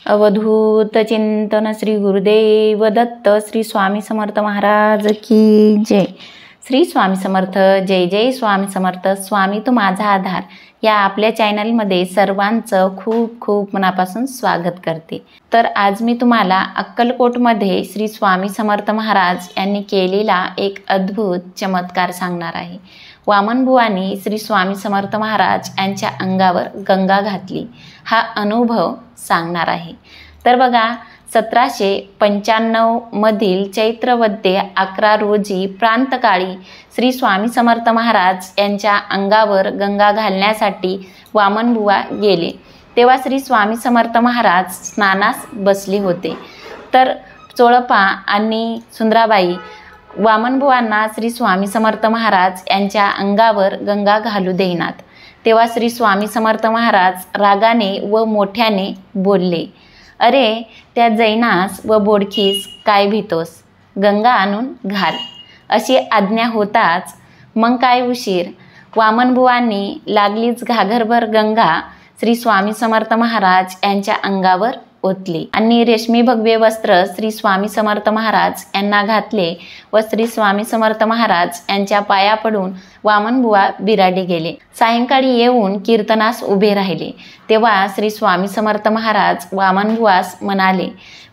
अवधूत चिंतन श्री गुरुदेव दत्त श्री स्वामी समर्थ महाराज की जय। श्री स्वामी समर्थ। जय जय स्वामी समर्थ। स्वामी तू माझा आधार या आपल्या चॅनलमध्ये सर्वांचं खूप खूप मनापासून स्वागत करते। तर आज मी तुम्हाला अक्कलकोटमध्ये श्री स्वामी समर्थ महाराज यांनी केलेला एक अद्भुत चमत्कार सांगणार आहे। वामनबुवांनी श्री स्वामी समर्थ महाराज यांच्या अंगावर गंगा घातली हा अनुभव सांगणार आहे। तर बघा 1795 मधील चैत्रवद्य 11 रोजी प्रांतकाळी श्री स्वामी समर्थ महाराज यांच्या अंगावर गंगा घालण्यासाठी वामनबुवा गेले। तेव्हा श्री स्वामी समर्थ महाराज स्नानास बसले होते। तर चोळप्पा आणि सुंदराबाई वामनबुवांना श्री स्वामी समर्थ महाराज यांच्या अंगावर गंगा घालू देईनात। तेव्हा श्री स्वामी समर्थ महाराज रागाने व मोठ्याने बोलले, अरे त्या जैनास व बोडखीस काय भीतोस, गंगा आणून घाल। अशी आज्ञा होताच मग काय उशीर, वामनबुवांनी लागलीच घागरभर गंगा श्री स्वामी समर्थ महाराज यांच्या अंगावर ओतली आणि रेशमी भगवे वस्त्र श्री स्वामी समर्थ महाराज यांना घातले व श्री स्वामी समर्थ महाराज यांच्या पाया पडून वामनबुवा बिराडी गेले। सायंकाळी येऊन कीर्तनास उभे राहिले। तेव्हा श्री स्वामी समर्थ महाराज वामनबुवास म्हणाले,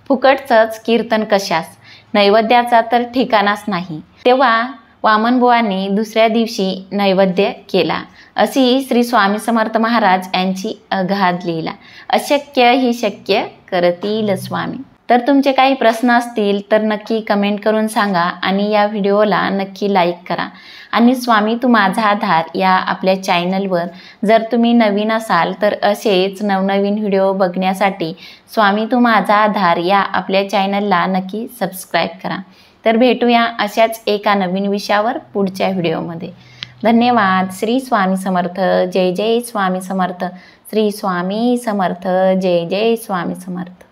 फुकटचंच कीर्तन कशास, नैवेद्याचा तर ठिकाणाच नाही। तेव्हा वामनबुवांनी दुसऱ्या दिवशी नैवेद्य केला। अशी श्री स्वामी समर्थ महाराज यांची अगाध लीला। अशक्य ही शक्य करतील स्वामी। तर तुमचे काही प्रश्न असतील तर नक्की कमेंट करून सांगा आणि या व्हिडिओला नक्की लाईक करा। आणि स्वामी तू माझा आधार या आपल्या चॅनलवर जर तुम्ही नवीन असाल तर असेच नवनवीन व्हिडिओ बघण्यासाठी स्वामी तू माझा आधार या आपल्या चॅनलला नक्की सबस्क्राईब करा। तर भेटूया अशाच एका नवीन विषयावर पुढच्या व्हिडिओमध्ये। धन्यवाद। श्री स्वामी समर्थ। जय जय स्वामी समर्थ। श्री स्वामी समर्थ। जय जय स्वामी समर्थ।